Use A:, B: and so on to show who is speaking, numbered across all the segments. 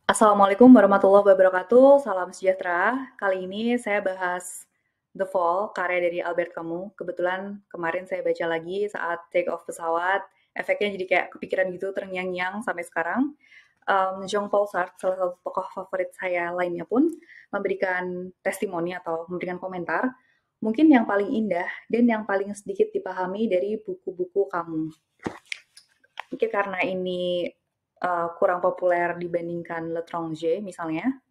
A: Assalamualaikum warahmatullahi wabarakatuh. Salam sejahtera. Kali ini saya bahas The Fall, karya dari Albert Camus. Kebetulan kemarin saya baca lagi saat take off pesawat. Efeknya jadi kayak kepikiran gitu, terngiang-ngiang sampai sekarang. Jean-Paul Sartre, salah satu tokoh favorit saya lainnya pun, memberikan testimoni atau memberikan komentar, mungkin yang paling indah dan yang paling sedikit dipahami dari buku-buku kamu. Mungkin karena ini kurang populer dibandingkan L'Étranger misalnya.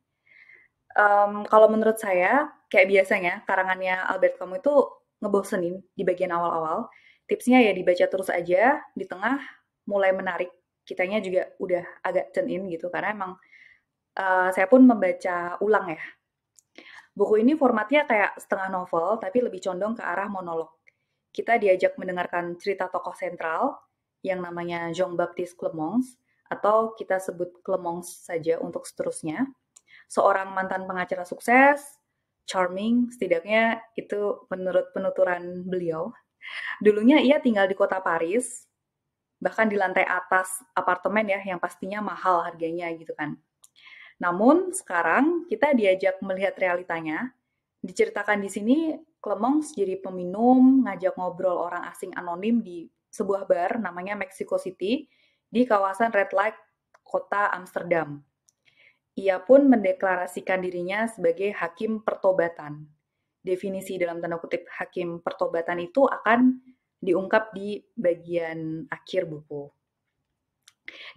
A: Kalau menurut saya, kayak biasanya karangannya Albert Camus itu ngebosenin di bagian awal-awal. Tipsnya ya dibaca terus aja, di tengah mulai menarik. Kitanya juga udah agak tune in gitu, karena emang saya pun membaca ulang ya. Buku ini formatnya kayak setengah novel, tapi lebih condong ke arah monolog. Kita diajak mendengarkan cerita tokoh sentral yang namanya Jean-Baptiste Clemence, atau kita sebut Clemence saja untuk seterusnya. Seorang mantan pengacara sukses, charming, setidaknya itu menurut penuturan beliau. Dulunya ia tinggal di kota Paris, bahkan di lantai atas apartemen ya, yang pastinya mahal harganya gitu kan. Namun sekarang kita diajak melihat realitanya. Diceritakan di sini, Clemence jadi peminum, ngajak ngobrol orang asing anonim di sebuah bar namanya Mexico City di kawasan Red Light kota Amsterdam. Ia pun mendeklarasikan dirinya sebagai hakim pertobatan. Definisi dalam tanda kutip hakim pertobatan itu akan diungkap di bagian akhir buku.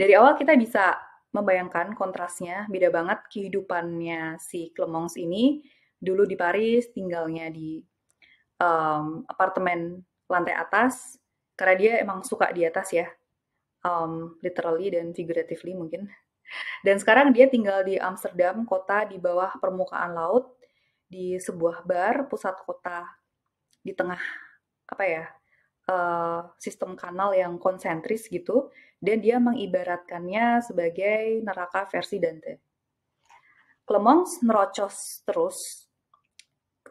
A: Dari awal kita bisa membayangkan kontrasnya, beda banget kehidupannya si Clemence ini dulu di Paris, tinggalnya di apartemen lantai atas, karena dia emang suka di atas ya, literally dan figuratively mungkin. Dan sekarang dia tinggal di Amsterdam, kota di bawah permukaan laut, di sebuah bar pusat kota, di tengah apa ya, sistem kanal yang konsentris gitu, dan dia mengibaratkannya sebagai neraka versi Dante. Clemence nerocos terus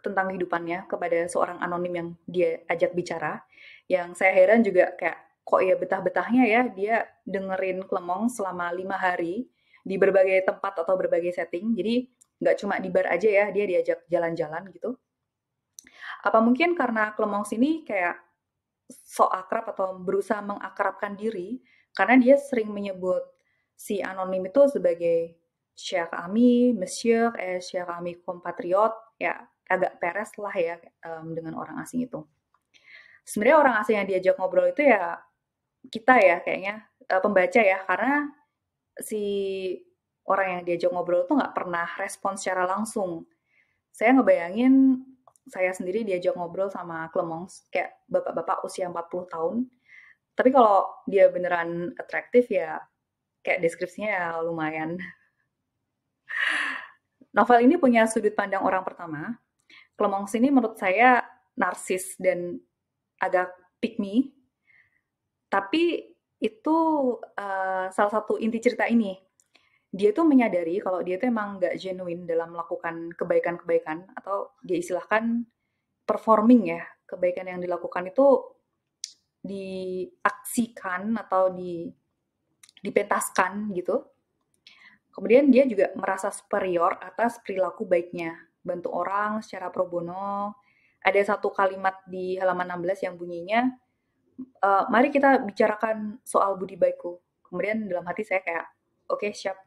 A: tentang kehidupannya kepada seorang anonim yang dia ajak bicara, yang saya heran juga kayak kok ya betah-betahnya ya dia dengerin Clemence selama 5 hari di berbagai tempat atau berbagai setting. Jadi nggak cuma di bar aja ya, dia diajak jalan-jalan gitu. Apa mungkin karena Clemence ini kayak sok akrab atau berusaha mengakrabkan diri karena dia sering menyebut si anonim itu sebagai cher ami, monsieur, cher ami compatriot, ya agak peres lah ya dengan orang asing itu. Sebenarnya orang asing yang diajak ngobrol itu ya kita ya kayaknya pembaca ya, karena si orang yang diajak ngobrol tuh nggak pernah respon secara langsung. Saya ngebayangin saya sendiri diajak ngobrol sama Clemence, kayak bapak-bapak usia 40 tahun. Tapi kalau dia beneran atraktif ya kayak deskripsinya ya lumayan. Novel ini punya sudut pandang orang pertama. Clemence ini menurut saya narsis dan agak pick me, tapi itu salah satu inti cerita ini. Dia tuh menyadari kalau dia tuh emang nggak genuine dalam melakukan kebaikan-kebaikan, atau dia istilahkan performing ya, kebaikan yang dilakukan itu diaksikan atau dipentaskan gitu. Kemudian dia juga merasa superior atas perilaku baiknya, bantu orang secara pro bono. Ada satu kalimat di halaman 16 yang bunyinya, mari kita bicarakan soal budi baikku. Kemudian dalam hati saya kayak, oke siap.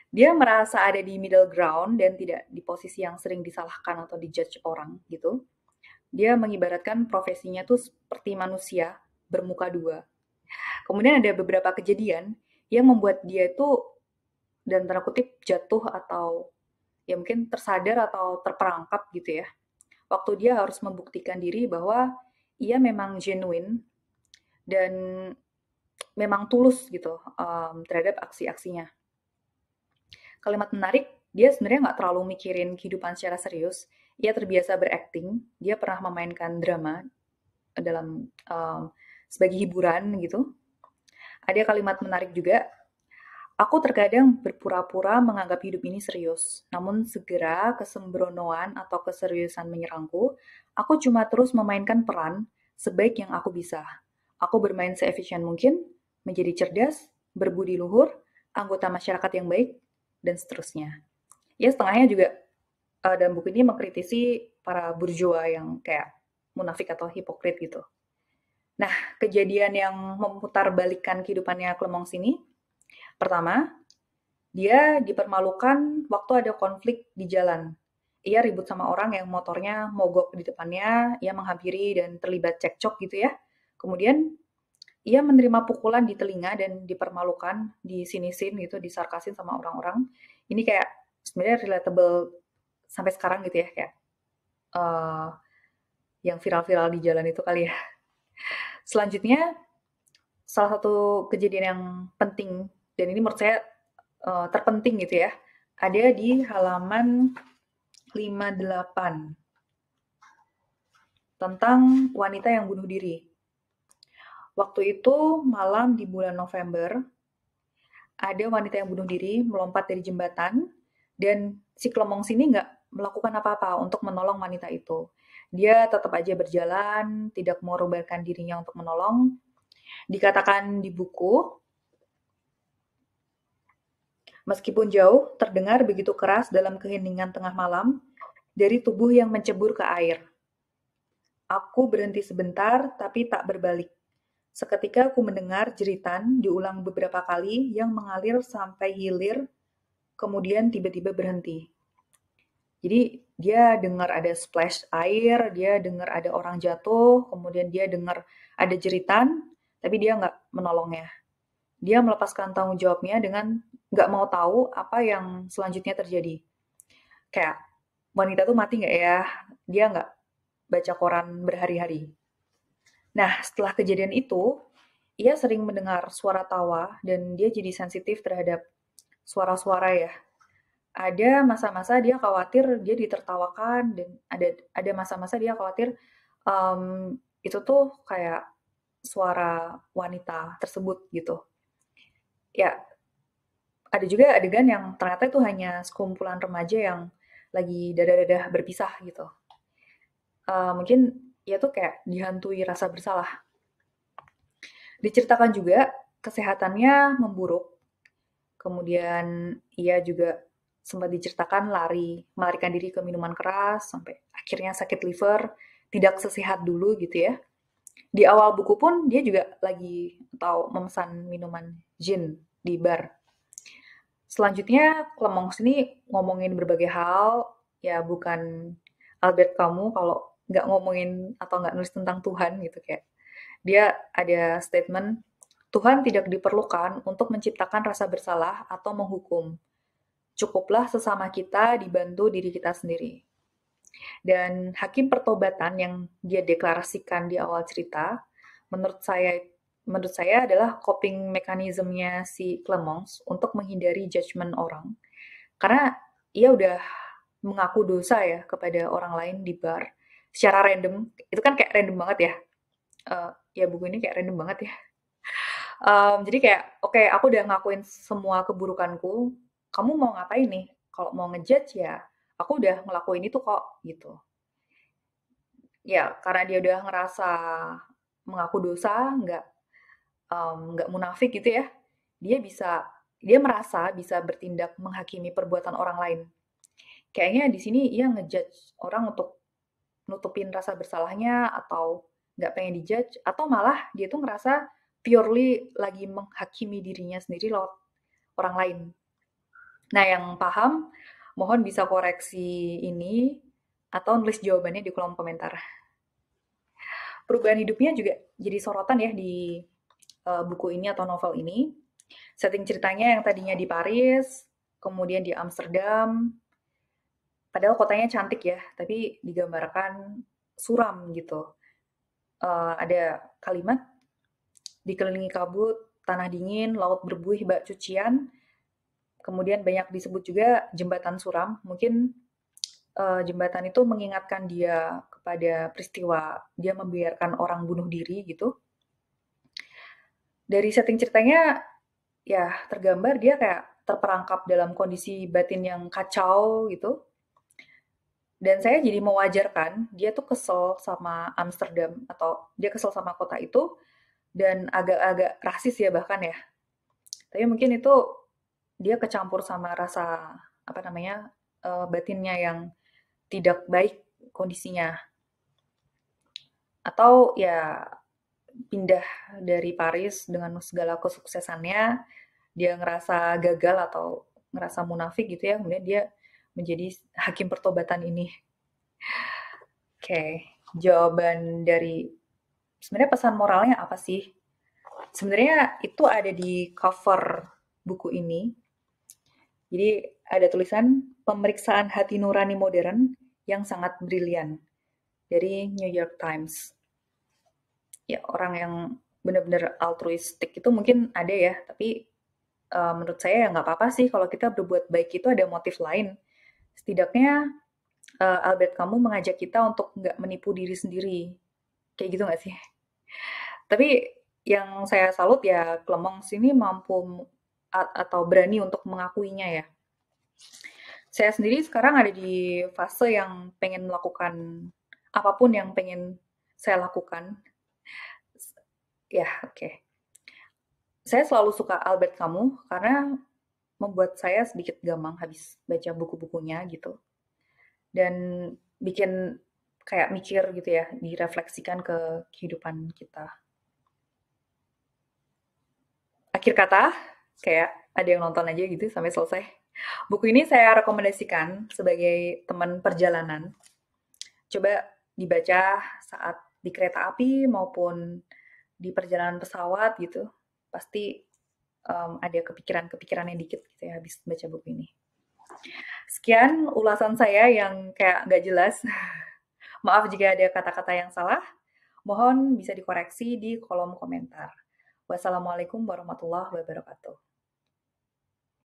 A: Dia merasa ada di middle ground dan tidak di posisi yang sering disalahkan atau dijudge orang gitu. Dia mengibaratkan profesinya tuh seperti manusia bermuka dua. Kemudian ada beberapa kejadian yang membuat dia itu dan tanda kutip jatuh atau ya mungkin tersadar atau terperangkap gitu ya. Waktu dia harus membuktikan diri bahwa ia memang genuine dan memang tulus gitu terhadap aksi-aksinya. Kalimat menarik, dia sebenarnya nggak terlalu mikirin kehidupan secara serius. Ia terbiasa berakting, dia pernah memainkan drama dalam sebagai hiburan gitu. Ada kalimat menarik juga, aku terkadang berpura-pura menganggap hidup ini serius, namun segera kesembronoan atau keseriusan menyerangku, aku cuma terus memainkan peran sebaik yang aku bisa. Aku bermain seefisien mungkin, menjadi cerdas, berbudi luhur, anggota masyarakat yang baik, dan seterusnya. Ya setengahnya juga dalam buku ini mengkritisi para burjua yang kayak munafik atau hipokrit gitu. Nah, kejadian yang memutarbalikkan kehidupannya Clemence ini, pertama, dia dipermalukan waktu ada konflik di jalan. Ia ribut sama orang yang motornya mogok di depannya, ia menghampiri dan terlibat cekcok gitu ya. Kemudian ia menerima pukulan di telinga dan dipermalukan, disinisin gitu, disarkasin sama orang-orang. Ini kayak sebenarnya relatable sampai sekarang gitu ya, kayak eh, yang viral-viral di jalan itu kali ya. Selanjutnya, salah satu kejadian yang penting, dan ini menurut saya terpenting gitu ya, ada di halaman 58 tentang wanita yang bunuh diri. Waktu itu malam di bulan November, ada wanita yang bunuh diri melompat dari jembatan dan si Clemence ini nggak melakukan apa-apa untuk menolong wanita itu. Dia tetap aja berjalan, tidak mengorbankan dirinya untuk menolong. Dikatakan di buku, meskipun jauh, terdengar begitu keras dalam keheningan tengah malam dari tubuh yang mencebur ke air. Aku berhenti sebentar, tapi tak berbalik. Seketika aku mendengar jeritan diulang beberapa kali yang mengalir sampai hilir, kemudian tiba-tiba berhenti. Jadi dia dengar ada splash air, dia dengar ada orang jatuh, kemudian dia dengar ada jeritan, tapi dia nggak menolongnya. Dia melepaskan tanggung jawabnya dengan nggak mau tahu apa yang selanjutnya terjadi. Kayak wanita tuh mati nggak ya? Dia nggak baca koran berhari-hari. Nah, setelah kejadian itu, ia sering mendengar suara tawa dan dia jadi sensitif terhadap suara-suara ya. Ada masa-masa dia khawatir dia ditertawakan dan ada masa-masa dia khawatir itu tuh kayak suara wanita tersebut gitu. Ya, ada juga adegan yang ternyata itu hanya sekumpulan remaja yang lagi dadah-dadah berpisah gitu. Mungkin ya tuh kayak dihantui rasa bersalah. Diceritakan juga kesehatannya memburuk. Kemudian ia juga sempat diceritakan melarikan diri ke minuman keras sampai akhirnya sakit liver, tidak sesehat dulu gitu ya. Di awal buku pun dia juga lagi atau memesan minuman gin di bar. Selanjutnya Clemence ini ngomongin berbagai hal, ya bukan Albert Camus kalau nggak ngomongin atau nggak nulis tentang Tuhan gitu kayak. Dia ada statement, Tuhan tidak diperlukan untuk menciptakan rasa bersalah atau menghukum. Cukuplah sesama kita dibantu diri kita sendiri. Dan hakim pertobatan yang dia deklarasikan di awal cerita, menurut saya adalah coping mekanismenya si Clemence untuk menghindari judgement orang. Karena ia udah mengaku dosa ya kepada orang lain di bar secara random. Itu kan kayak random banget ya. Ya buku ini kayak random banget ya. Jadi kayak, oke, aku udah ngakuin semua keburukanku, kamu mau ngapain nih? Kalau mau ngejudge ya, aku udah ngelakuin itu kok, gitu. Ya, karena dia udah ngerasa mengaku dosa, nggak munafik gitu ya, dia merasa bisa bertindak menghakimi perbuatan orang lain. Kayaknya di sini ia ngejudge orang untuk nutupin rasa bersalahnya atau nggak pengen dijudge atau malah dia tuh ngerasa purely lagi menghakimi dirinya sendiri lewat orang lain. Nah, yang paham mohon bisa koreksi ini atau nulis jawabannya di kolom komentar. Perubahan hidupnya juga jadi sorotan ya di buku ini atau novel ini. Setting ceritanya yang tadinya di Paris, kemudian di Amsterdam, padahal kotanya cantik ya, tapi digambarkan suram gitu. Ada kalimat, dikelilingi kabut, tanah dingin, laut berbuih bak cucian, kemudian banyak disebut juga jembatan suram. Mungkin jembatan itu mengingatkan dia kepada peristiwa dia membiarkan orang bunuh diri gitu. Dari setting ceritanya, ya tergambar dia kayak terperangkap dalam kondisi batin yang kacau gitu. Dan saya jadi mewajarkan dia tuh kesel sama Amsterdam atau dia kesel sama kota itu dan agak-agak rasis ya bahkan ya. Tapi mungkin itu dia kecampur sama rasa apa namanya batinnya yang tidak baik kondisinya, atau ya pindah dari Paris dengan segala kesuksesannya, dia ngerasa gagal atau ngerasa munafik gitu ya, kemudian dia menjadi hakim pertobatan ini. Oke, jawaban dari sebenarnya pesan moralnya apa sih? Sebenarnya itu ada di cover buku ini. Jadi ada tulisan pemeriksaan hati nurani modern yang sangat brilian dari New York Times. Ya, orang yang benar-benar altruistik itu mungkin ada ya, tapi menurut saya ya nggak apa-apa sih kalau kita berbuat baik itu ada motif lain. Setidaknya Albert Camus mengajak kita untuk nggak menipu diri sendiri. Kayak gitu nggak sih? Tapi yang saya salut ya Clemence ini mampu atau berani untuk mengakuinya ya. Saya sendiri sekarang ada di fase yang pengen melakukan apapun yang pengen saya lakukan. Ya, oke. Saya selalu suka Albert Camus karena membuat saya sedikit gamang habis baca buku-bukunya gitu. Dan bikin kayak mikir gitu ya, direfleksikan ke kehidupan kita. Akhir kata, kayak ada yang nonton aja gitu sampai selesai. Buku ini saya rekomendasikan sebagai teman perjalanan. Coba dibaca saat di kereta api maupun di perjalanan pesawat gitu. Pasti ada kepikiran-kepikiran yang dikit gitu ya habis baca buku ini. Sekian ulasan saya yang kayak nggak jelas. Maaf jika ada kata-kata yang salah. Mohon bisa dikoreksi di kolom komentar. Wassalamualaikum warahmatullahi wabarakatuh.